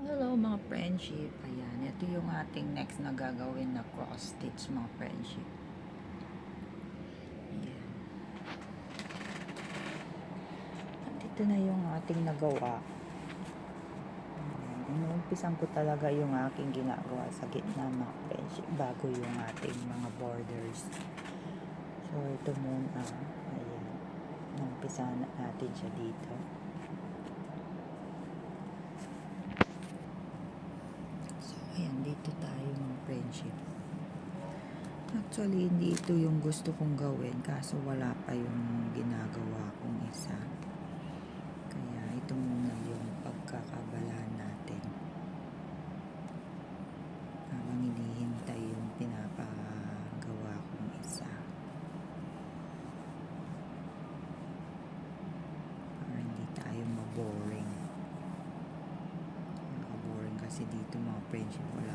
Hello mga friendship. Ayan, ito yung ating next na gagawin na cross stitch mga friendship. Ayan. At ito na yung ating nagawa. Inuumpisan ko talaga yung aking ginagawa sa gitna mga friendship bago yung ating mga borders. So ito muna. Ayan. Inuumpisan natin siya dito. So ayan, dito tayo mga friendship. Actually, hindi ito yung gusto kong gawin kaso wala pa yung ginagawa kong isa. Kaya ito muna yung pagkakabala natin. Habang hinihintay yung pinapagawa kong isa. Para hindi tayo maboring. Nakaboring kasi dito mga friendship, wala